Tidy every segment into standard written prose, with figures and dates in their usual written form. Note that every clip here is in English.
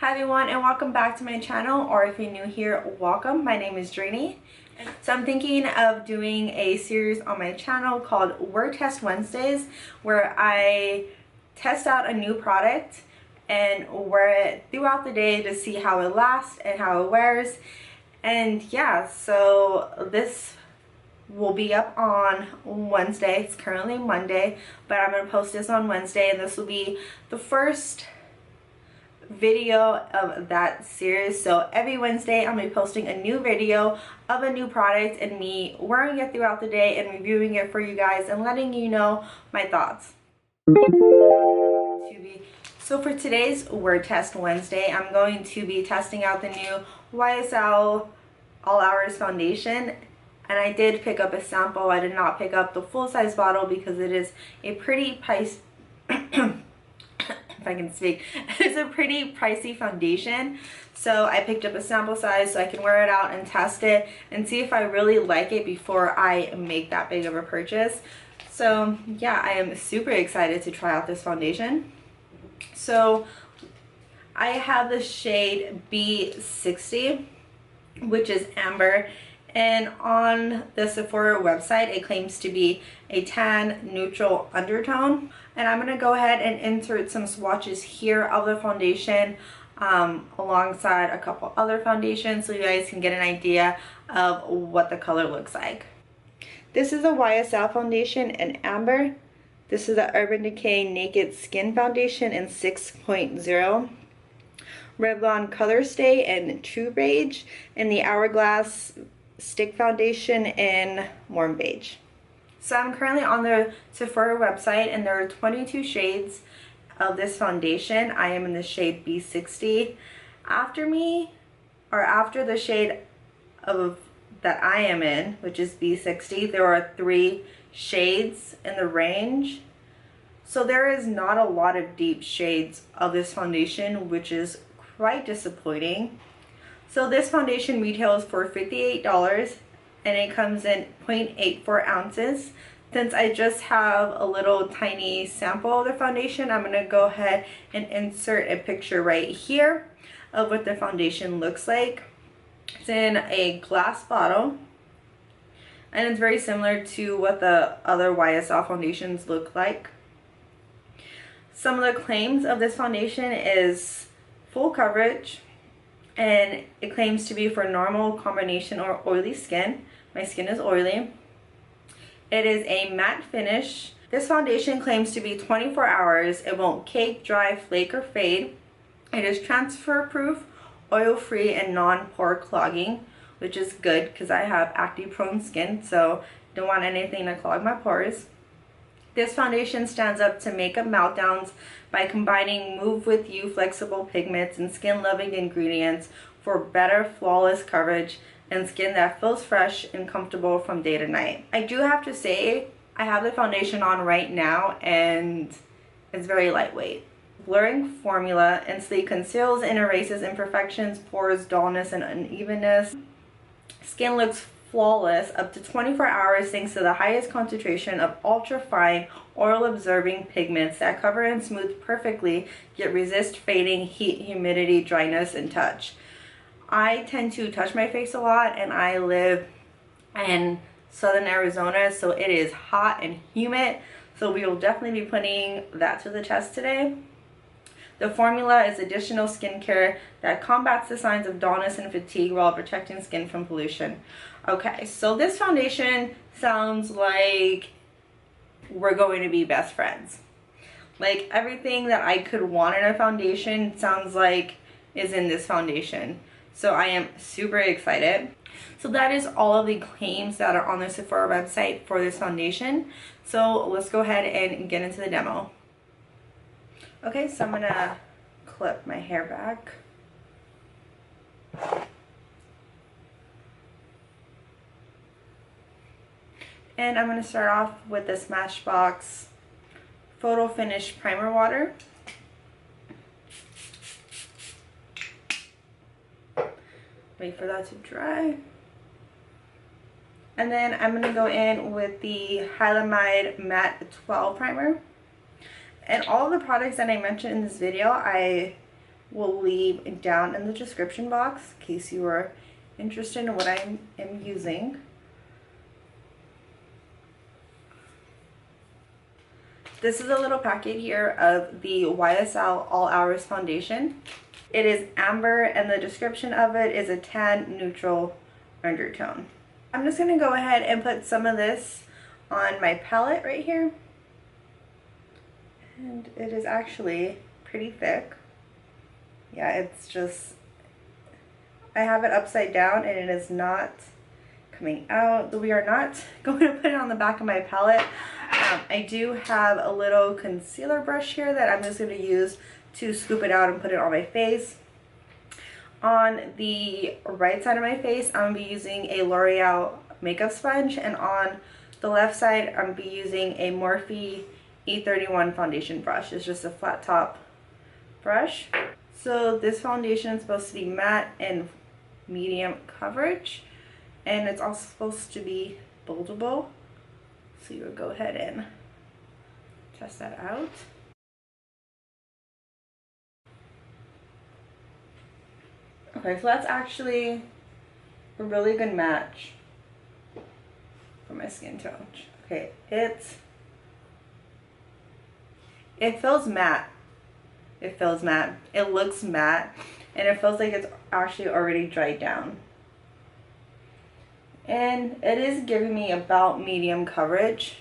Hi everyone, and welcome back to my channel, or if you're new here, welcome. My name is Drini. So I'm thinking of doing a series on my channel called Wear Test Wednesdays, where I test out a new product and wear it throughout the day to see how it lasts and how it wears. And yeah, so this will be up on Wednesday. It's currently Monday, but I'm going to post this on Wednesday, and this will be the first video of that series. So every Wednesday I'm going to be posting a new video of a new product and me wearing it throughout the day and reviewing it for you guys and letting you know my thoughts. So for today's Wear Test Wednesday, I'm going to be testing out the new YSL All Hours foundation, and I did pick up a sample. I did not pick up the full-size bottle because it is a pretty price if I can speak. It's a pretty pricey foundation, so I picked up a sample size so I can wear it out and test it and see if I really like it before I make that big of a purchase. So yeah, I am super excited to try out this foundation. So I have the shade B60, which is amber, and on the Sephora website it claims to be a tan neutral undertone. And I'm going to go ahead and insert some swatches here of the foundation alongside a couple other foundations so you guys can get an idea of what the color looks like. This is a YSL foundation in amber. This is the Urban Decay Naked Skin Foundation in 6.0. Revlon Color Stay in True Beige, and the Hourglass Stick Foundation in Warm Beige. So I'm currently on the Sephora website, and there are 22 shades of this foundation. I am in the shade B60. After the shade of that I am in, which is B60, there are 3 shades in the range. So there is not a lot of deep shades of this foundation, which is quite disappointing. So this foundation retails for $58, and it comes in 0.84 ounces. Since I just have a little tiny sample of the foundation, I'm going to go ahead and insert a picture right here of what the foundation looks like. It's in a glass bottle, and it's very similar to what the other YSL foundations look like. Some of the claims of this foundation is full coverage, and it claims to be for normal, combination, or oily skin. My skin is oily. It is a matte finish. This foundation claims to be 24 hours. It won't cake, dry, flake, or fade. It is transfer proof, oil free, and non-pore clogging, which is good because I have acne prone skin, so don't want anything to clog my pores. This foundation stands up to makeup meltdowns by combining Move With You flexible pigments and skin loving ingredients for better flawless coverage and skin that feels fresh and comfortable from day to night. I do have to say, I have the foundation on right now and it's very lightweight. Blurring formula instantly conceals and erases imperfections, pores, dullness, and unevenness. Skin looks flawless up to 24 hours thanks to the highest concentration of ultra fine oil absorbing pigments that cover and smooth perfectly yet resist fading, heat, humidity, dryness, and touch. I tend to touch my face a lot, and I live in southern Arizona, so it is hot and humid, so we will definitely be putting that to the test today. The formula is additional skincare that combats the signs of dullness and fatigue while protecting skin from pollution. Okay, so this foundation sounds like we're going to be best friends. Like everything that I could want in a foundation sounds like is in this foundation. So I am super excited. So that is all of the claims that are on the Sephora website for this foundation. So let's go ahead and get into the demo. Okay, so I'm gonna clip my hair back. And I'm gonna start off with this Smashbox Photo Finish Primer Water. Wait for that to dry. And then I'm gonna go in with the Hylamide Matte 12 Primer. And all of the products that I mentioned in this video, I will leave down in the description box in case you are interested in what I am using. This is a little packet here of the YSL All Hours foundation. It is amber and the description of it is a tan neutral undertone. I'm just going to go ahead and put some of this on my palette right here. And it is actually pretty thick. Yeah, it's just, I have it upside down and it is not coming out. We are not going to put it on the back of my palette. I do have a little concealer brush here that I'm just going to use to scoop it out and put it on my face. On the right side of my face, I'm going to be using a Loreal makeup sponge, and on the left side, I'm going to be using a Morphe E31 foundation brush. It's just a flat top brush. So this foundation is supposed to be matte and medium coverage, and it's also supposed to be buildable. So you would go ahead and test that out. Okay, so that's actually a really good match for my skin tone. Okay, it feels matte. It feels matte. It looks matte, and it feels like it's actually already dried down. And it is giving me about medium coverage.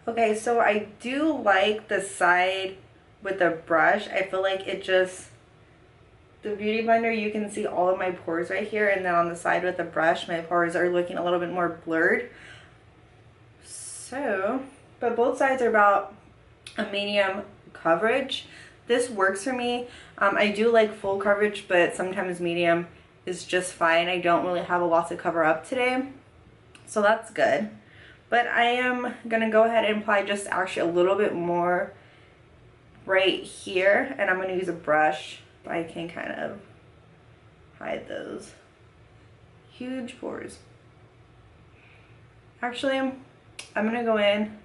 Okay, so I do like the side with the brush. I feel like it just, the Beauty Blender, you can see all of my pores right here, and then on the side with the brush, my pores are looking a little bit more blurred. So, but both sides are about a medium coverage. This works for me. I do like full coverage, but sometimes medium is just fine. I don't really have a lot to cover up today, so that's good. But I am gonna go ahead and apply just actually a little bit more right here, and I'm gonna use a brush. I can kind of hide those huge pores. Actually, I'm gonna go in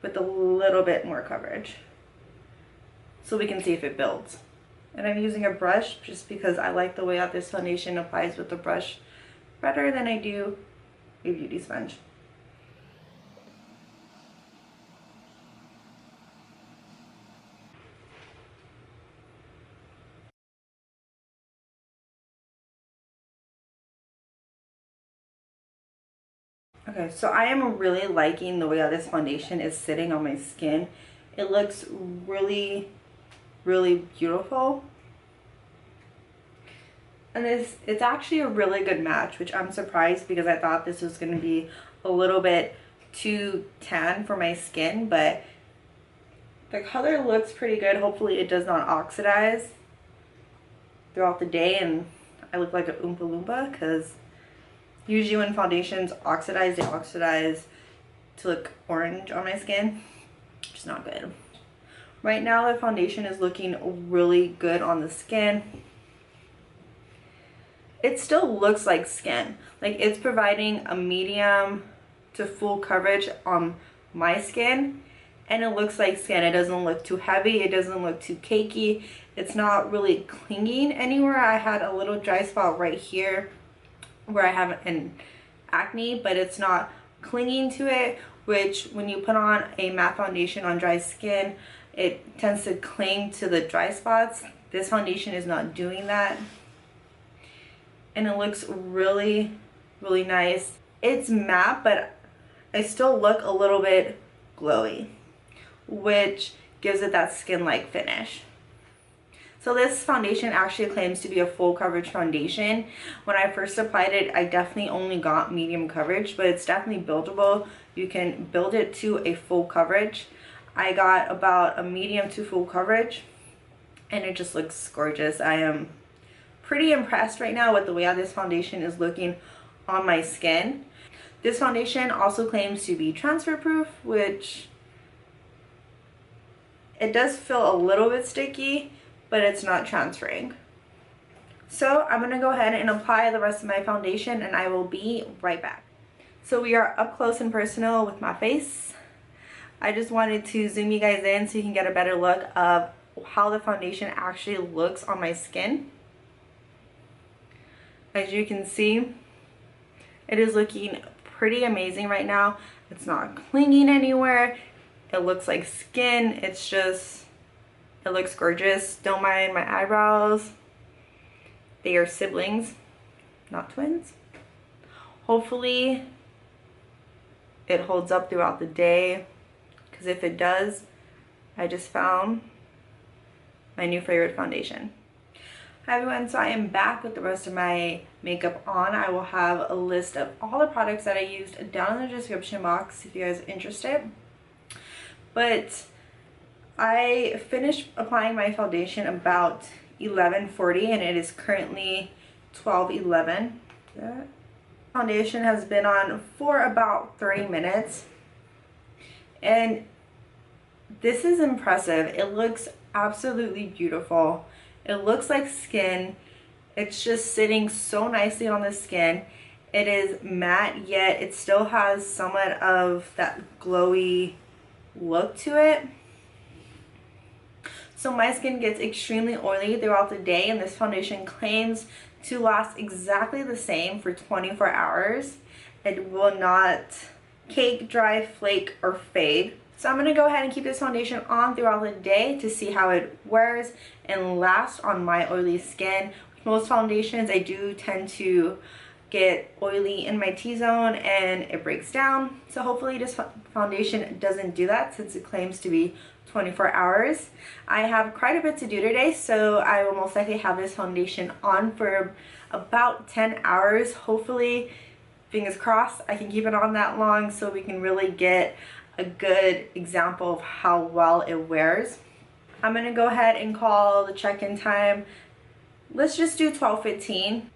with a little bit more coverage so we can see if it builds. And I'm using a brush just because I like the way that this foundation applies with the brush better than I do a beauty sponge. Okay, so I am really liking the way that this foundation is sitting on my skin. It looks really, really beautiful. And it's actually a really good match, which I'm surprised because I thought this was going to be a little bit too tan for my skin, but the color looks pretty good. Hopefully it does not oxidize throughout the day and I look like a Oompa Loompa, because usually when foundations oxidize, they oxidize to look orange on my skin, which is not good. Right now the foundation is looking really good on the skin. It still looks like skin. Like, it's providing a medium to full coverage on my skin, and it looks like skin. It doesn't look too heavy, it doesn't look too cakey, it's not really clinging anywhere. I had a little dry spot right here where I have an acne, but it's not clinging to it, which when you put on a matte foundation on dry skin, it tends to cling to the dry spots. This foundation is not doing that, and it looks really, really nice. It's matte, but I still look a little bit glowy, which gives it that skin-like finish. So this foundation actually claims to be a full coverage foundation. When I first applied it, I definitely only got medium coverage, but it's definitely buildable. You can build it to a full coverage. I got about a medium to full coverage, and it just looks gorgeous. I am pretty impressed right now with the way how this foundation is looking on my skin. This foundation also claims to be transfer proof, which It does feel a little bit sticky, but it's not transferring. So I'm going to go ahead and apply the rest of my foundation, and I will be right back. So we are up close and personal with my face. I just wanted to zoom you guys in so you can get a better look of how the foundation actually looks on my skin. As you can see, it is looking pretty amazing right now. It's not clinging anywhere. It looks like skin. It's just, it looks gorgeous. Don't mind my eyebrows. They are siblings, not twins. Hopefully it holds up throughout the day, because if it does, I just found my new favorite foundation. Hi everyone, so I am back with the rest of my makeup on. I will have a list of all the products that I used down in the description box if you guys are interested. But I finished applying my foundation about 11:40 and it is currently 12:11. That foundation has been on for about 30 minutes and this is impressive. It looks absolutely beautiful. It looks like skin. It's just sitting so nicely on the skin. It is matte, yet it still has somewhat of that glowy look to it. So my skin gets extremely oily throughout the day, and this foundation claims to last exactly the same for 24 hours. It will not cake, dry, flake, or fade. So I'm going to go ahead and keep this foundation on throughout the day to see how it wears and lasts on my oily skin. With most foundations, I do tend to get oily in my T-zone and it breaks down. So hopefully this foundation doesn't do that since it claims to be 24 hours. I have quite a bit to do today, so I will most likely have this foundation on for about 10 hours. Hopefully, fingers crossed, I can keep it on that long so we can really get a good example of how well it wears. I'm gonna go ahead and call the check-in time. Let's just do 12:15.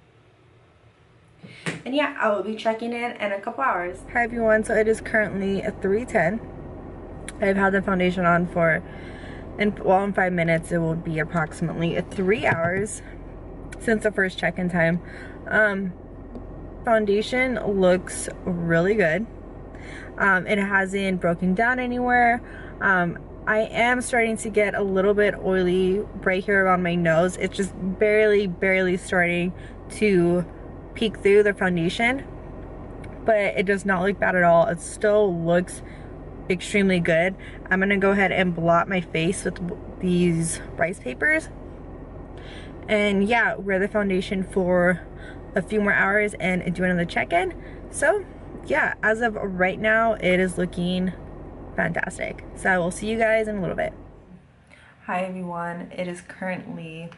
And yeah, I will be checking in a couple hours. Hi everyone, so it is currently 3:10. I've had the foundation on for, in 5 minutes, it will be approximately 3 hours since the first check-in time. Foundation looks really good. It hasn't broken down anywhere. I am starting to get a little bit oily right here around my nose. It's just barely starting to peek through the foundation, but it does not look bad at all. It still looks extremely good. I'm gonna go ahead and blot my face with these rice papers and yeah, wear the foundation for a few more hours and do another check-in. So yeah, as of right now, it is looking fantastic. So I will see you guys in a little bit. Hi everyone, it is currently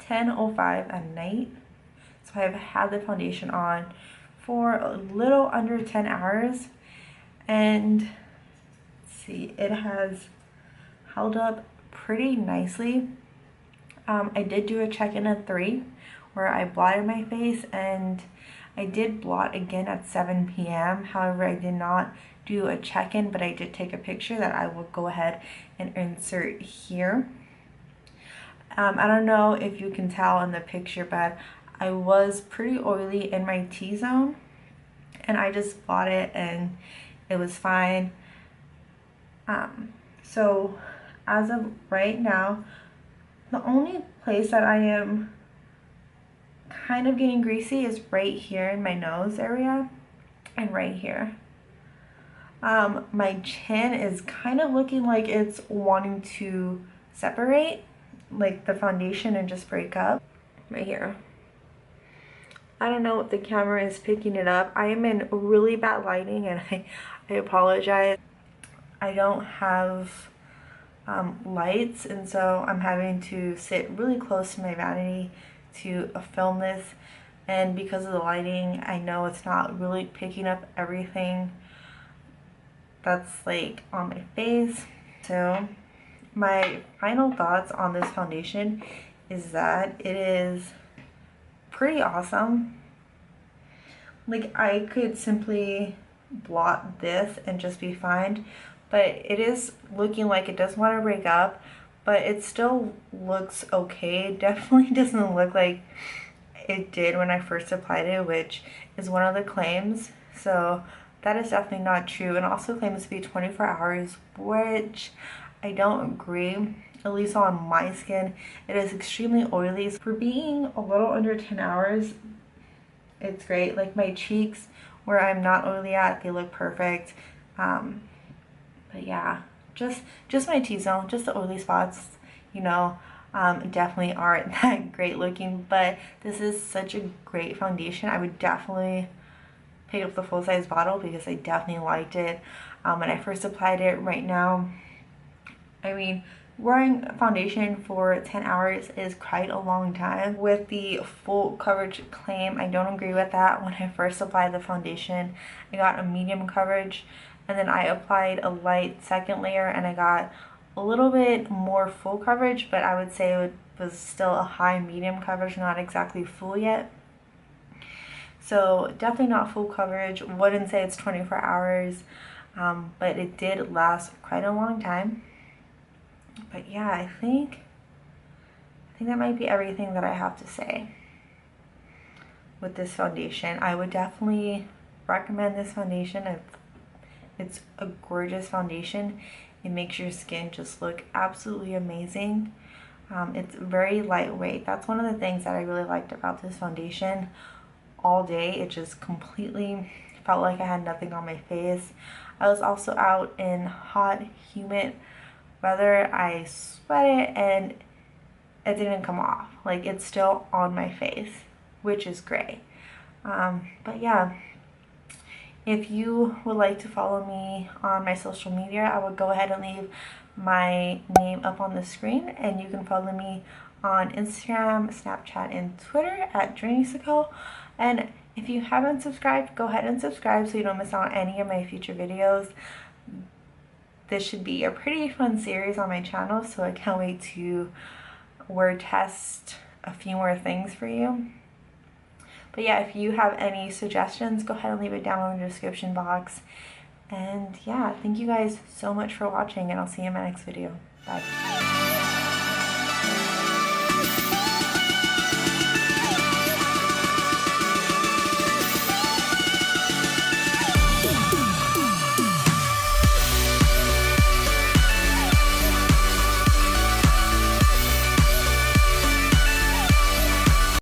10:05 at night. So I've had the foundation on for a little under 10 hours. And let's see, it has held up pretty nicely. I did do a check-in at 3 where I blotted my face, and I did blot again at 7 p.m. However, I did not do a check-in, but I did take a picture that I will go ahead and insert here. I don't know if you can tell in the picture, but I was pretty oily in my T-zone, and I just blotted and it was fine. So as of right now, the only place that I am kind of getting greasy is right here in my nose area and right here. My chin is kind of looking like it's wanting to separate, like the foundation, and just break up right here. I don't know if the camera is picking it up. I am in really bad lighting and I apologize. I don't have lights, and so I'm having to sit really close to my vanity to film this, and because of the lighting, I know it's not really picking up everything that's like on my face. So my final thoughts on this foundation is that it is pretty awesome. Like, I could simply blot this and just be fine, but it is looking like it does want to break up, but it still looks okay. Definitely doesn't look like it did when I first applied it, which is one of the claims. So that is definitely not true, and also claims to be 24 hours, which I don't agree. At least on my skin, it is extremely oily. For being a little under 10 hours, it's great. Like my cheeks, where I'm not oily at, they look perfect. But yeah, just my T-zone, just the oily spots, you know, definitely aren't that great looking. But this is such a great foundation. I would definitely pick up the full-size bottle because I definitely liked it when I first applied it. Right now, I mean, wearing foundation for 10 hours is quite a long time. With the full coverage claim, I don't agree with that. When I first applied the foundation, I got a medium coverage, and then I applied a light second layer and I got a little bit more full coverage, but I would say it was still a high medium coverage, not exactly full yet. So definitely not full coverage. Wouldn't say it's 24 hours, but it did last quite a long time. But yeah, I think that might be everything that I have to say with this foundation. I would definitely recommend this foundation. It's a gorgeous foundation. It makes your skin just look absolutely amazing. It's very lightweight. That's one of the things that I really liked about this foundation. All day, it just completely felt like I had nothing on my face. I was also out in hot, humid weather. I sweated and it didn't come off. Like, it's still on my face, which is great. But yeah, if you would like to follow me on my social media, I would go ahead and leave my name up on the screen, and you can follow me on Instagram, Snapchat, and Twitter at Dreamsicle. And if you haven't subscribed, go ahead and subscribe so you don't miss out on any of my future videos. This should be a pretty fun series on my channel, so I can't wait to word test a few more things for you. But yeah, if you have any suggestions, go ahead and leave it down in the description box. And yeah, thank you guys so much for watching, and I'll see you in my next video. Bye.